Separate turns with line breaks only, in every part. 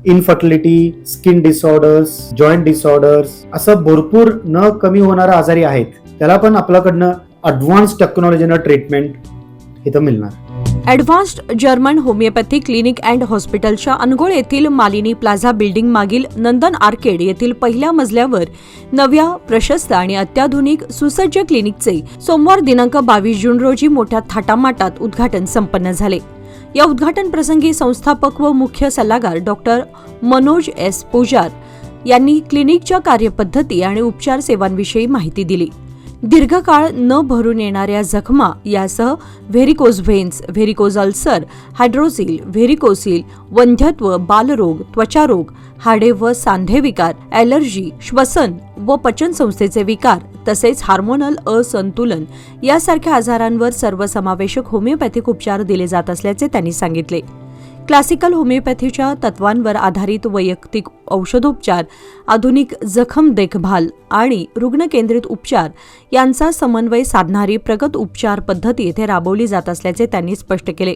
Infertility, skin disorders, joint disorders असं भरपूर न कमी होणारे आजारी आहेत. त्याला पण आपल्याकडनं ॲडव्हान्स टेक्नॉलॉजीनं ट्रीटमेंट इथं मिळणार.
Advanced German homeopathy clinic and हॉस्पिटलच्या अनगोळ येथील मालिनी प्लाझा बिल्डिंग मागील नंदन आर्केड येथील पहिल्या मजल्यावर नव्या प्रशस्त आणि अत्याधुनिक सुसज्ज क्लिनिकचे सोमवार दिनांक 22 जून रोजी मोठ्या थाटामाटात उद्घाटन संपन्न झाले. या उद्घाटन प्रसंगी संस्थापक व मुख्य सल्लागार डॉक्टर मनोज एस पुजार यांनी क्लिनिकच्या कार्यपद्धती आणि उपचार सेवांविषयी माहिती दिली. दीर्घकाळ न भरून येणाऱ्या जखमा यासह व्हेरिकोज व्हेन्स, व्हेरिकोज अल्सर, हायड्रोसिल, व्हेरिकोसिल, वंध्यत्व, बालरोग, त्वचारोग, हाडे व सांधे विकार, ॲलर्जी, श्वसन व पचनसंस्थेचे विकार तसेच हार्मोनल असंतुलन यासारख्या आजारांवर सर्वसमावेशक होमिओपॅथिक उपचार दिले जात असल्याचे त्यांनी सांगितले. क्लासिकल होमिओपॅथीच्या तत्वांवर आधारित वैयक्तिक औषधोपचार, आधुनिक जखम देखभाल आणि रुग्णकेंद्रित उपचार यांचा समन्वय साधणारी प्रगत उपचार पद्धती येथे राबवली जात असल्याचे त्यांनी स्पष्ट केले.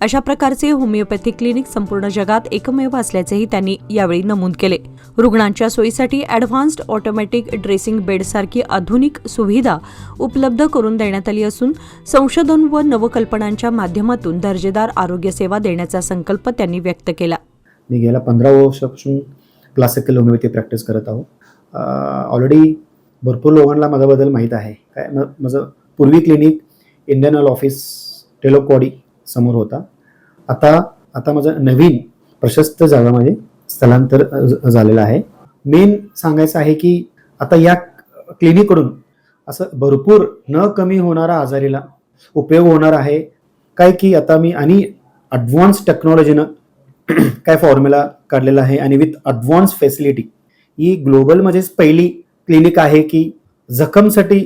अशा प्रकारचे होमिओपॅथी क्लिनिक संपूर्ण जगात एकमेव असल्याचेही त्यांनी यावेळी नमूद केले. रुग्णांच्या सोयीसाठी ॲडव्हान्स्ड ऑटोमॅटिक ड्रेसिंग बेडसारखी आधुनिक सुविधा उपलब्ध करून देण्यात आली असून संशोधन व नवकल्पनांच्या माध्यमातून दर्जेदार आरोग्य सेवा देण्याचा संकल्प त्यांनी व्यक्त केला.
मी गेल्या 15 वर्षापासून क्लासिकल होमिओपॅथी प्रॅक्टिस करत आहोत. ऑलरेडी भरपूर लोकांना माझ्याबद्दल माहीत आहे. काय माझं पूर्वी क्लिनिक इंडियन ऑफिस टेलोकॉडी समोर होता. आता माझं नवीन प्रशस्त जागामध्ये स्थलांतर झालेलं आहे. मेन सांगायचं आहे की आता या क्लिनिककडून असं भरपूर न कमी होणारा आजारीला उपयोग होणार आहे. काय की आता मी आणि ॲडव्हान्स टेक्नॉलॉजीनं काय फॉर्म्युला काढलेला आहे आणि विथ ॲडव्हान्स फॅसिलिटी ही ग्लोबलमध्येच पहिली क्लिनिक आहे की जखमसाठी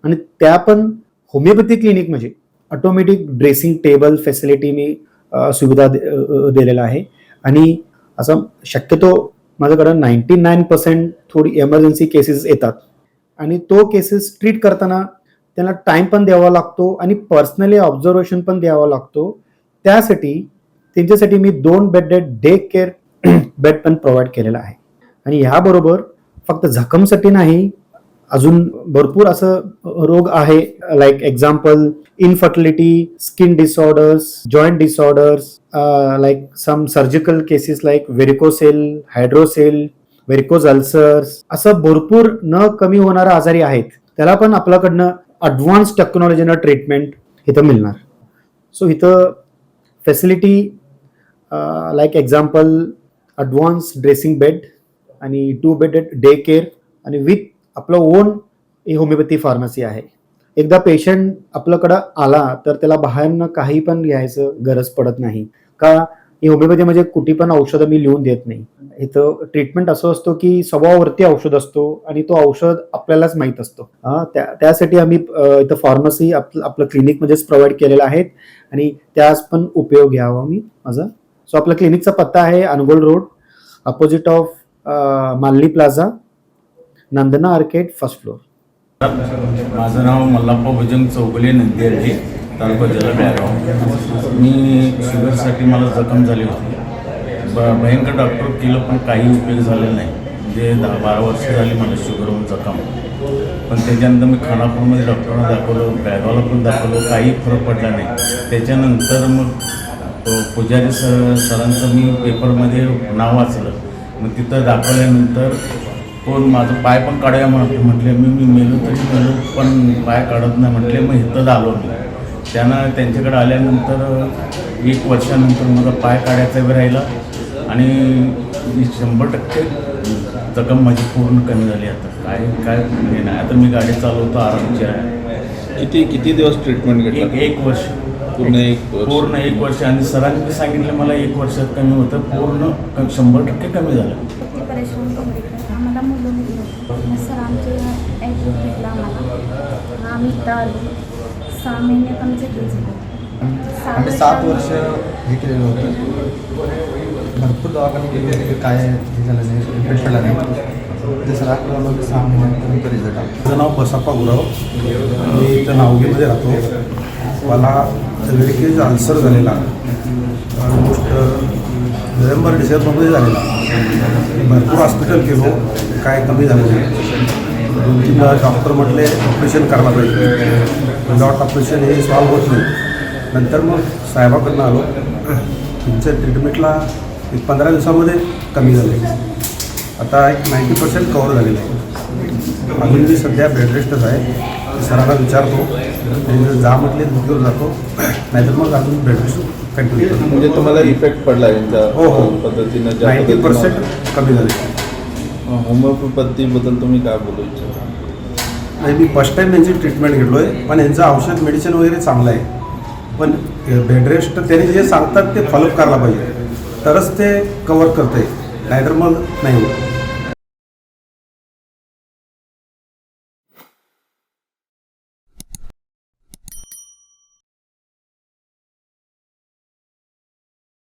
आणि त्या पण होमिओपॅथी क्लिनिक म्हणजे ऑटोमॅटिक ड्रेसिंग टेबल फॅसिलिटी मी सुविधा दिलेला आहे. आणि असं शक्यतो माझ्याकडं 99% थोडी एमर्जन्सी केसेस येतात आणि तो केसेस ट्रीट करताना त्यांना टाईम पण द्यावा लागतो आणि पर्सनली ऑब्झर्वेशन पण द्यावा लागतो. त्यांच्यासाठी मी 2 बेडेड डे केअर बेड पण प्रोव्हाइड केलेला आहे. आणि ह्याबरोबर फक्त जखमसाठी नाही, अजून भरपूर असं रोग आहे like example infertility, skin disorders, joint disorders, like some surgical cases like varicocele, hydrocele, varicose ulcers असं भरपूर न कमी होणारे आजारी आहेत. त्याला पण आपल्याकडनं ॲडव्हान्स टेक्नॉलॉजीनं ट्रीटमेंट इथं मिळणार. सो इथं facility like example advance dressing bed आणि 2 बेडेड डे केअर आणि विथ आपलं ओन होमिओपॅथी फार्मसी आहे. एकदा पेशंट आपल्याकडं आला तर त्याला बाहेरनं काही पण घ्यायचं गरज पडत नाही. का ही होमिओपॅथी म्हणजे कुठे पण औषधं मी लिहून देत नाही. इथं ट्रीटमेंट असं असतो की स्वभावावरती औषध असतो आणि तो औषध आपल्यालाच माहीत असतो. त्यासाठी आम्ही इथं फार्मसी आपलं क्लिनिकमध्येच प्रोव्हाइड केलेलं आहे आणि त्याच पण उपयोग घ्यावा मी माझा. सो आपल्या क्लिनिकचा पत्ता आहे Angol road, opposite of Malini plaza, Nandana arcade, first floor.
माझं नाव मल्लाप्पा भुजंग चौगुले, नंदिर्डी, तालुका जिल्हा बेळगाव. मी शुगरसाठी मला जखम झाली होती. भयंकर डॉक्टर केलं पण काही उपयोग झालेला नाही. म्हणजे 10-12 वर्ष झाली मला शुगरवर जखम. पण त्याच्यानंतर मी खानापूरमध्ये डॉक्टरांना दाखवलं, बेळगावला पण दाखवलं, काही फरक पडला नाही. त्याच्यानंतर मग पुजारी सरांचं मी पेपरमध्ये नाव वाचलं. मग तिथं दाखवल्यानंतर कोण माझं पाय पण काढूया म्हटले. मी मेलो तरी मेलो पण पाय काढत नाही म्हटले. मग इथं आलो मी. त्यांच्याकडे आल्यानंतर 1 वर्षानंतर माझा पाय काढायचा वेळ राहिला आणि 100% जखम माझी पूर्ण कमी झाली. आता काय हे नाही. आता मी गाडी चालवतो आरामची आहे.
किती दिवस ट्रीटमेंट घेतलं?
1 वर्ष. पूर्ण 1 वर्ष. आणि सरांनी सांगितलं मला 1 वर्षात कमी होतं. पूर्ण 100% कमी झालं.
आम्हाला मुलं सर आमचे ॲड्रेस भेटला आम्हाला. आम्ही इथं आलो. 6 महिन्यात आमचं केस झालं.
आम्ही 7 वर्ष हे केलेलं होतं. भरपूर दवाखाने केले होते, काय हे झालं नाही, इफेक्ट पडला नाही. जसं आठवलं 6 महिन्यात रिझल्ट आला.
माझं नाव बसप्पा गुरव. मी इथं नावगीमध्ये राहतो. मला व्हेरिकोज अल्सर झालेला. ऑलमोस्ट नोव्हेंबर डिसेंबरमध्ये झालेला. भरपूर हॉस्पिटल केलो, काय कमी झालं नाही. 2-3 डॉक्टर म्हटले ऑपरेशन करायला पाहिजे, विदाउट ऑपरेशन हे सॉल्व होत नाही. नंतर मग साहेबाकडनं आलो, तुमच्या ट्रीटमेंटला एक 15 दिवसामध्ये कमी झाले. आता एक 90% कव्हर झालेलं आहे. अजून मी सध्या बेड रेस्टच आहे. सरांना विचारतो, आणि जा म्हटले ड्युटीवर जातो, नाहीतर मग अजून बेड रेस्ट कंटिन्यू करतो.
म्हणजे तुम्हाला इफेक्ट पडला यांच्या
हो, हो.
पद्धतीनं ज्या
90% कमी झाले.
होमिओपॅथीबद्दल तुम्ही काय बोलू इच्छिता?
नाही, मी फर्स्ट टाईम यांची ट्रीटमेंट घेतलो आहे, पण यांचं औषध मेडिसिन वगैरे चांगलं आहे. पण बेड रेस्ट त्यांनी जे सांगतात ते फॉलोअप करायला पाहिजे, तरच ते कवर करतं आहे, नाहीतर मग नाही होत.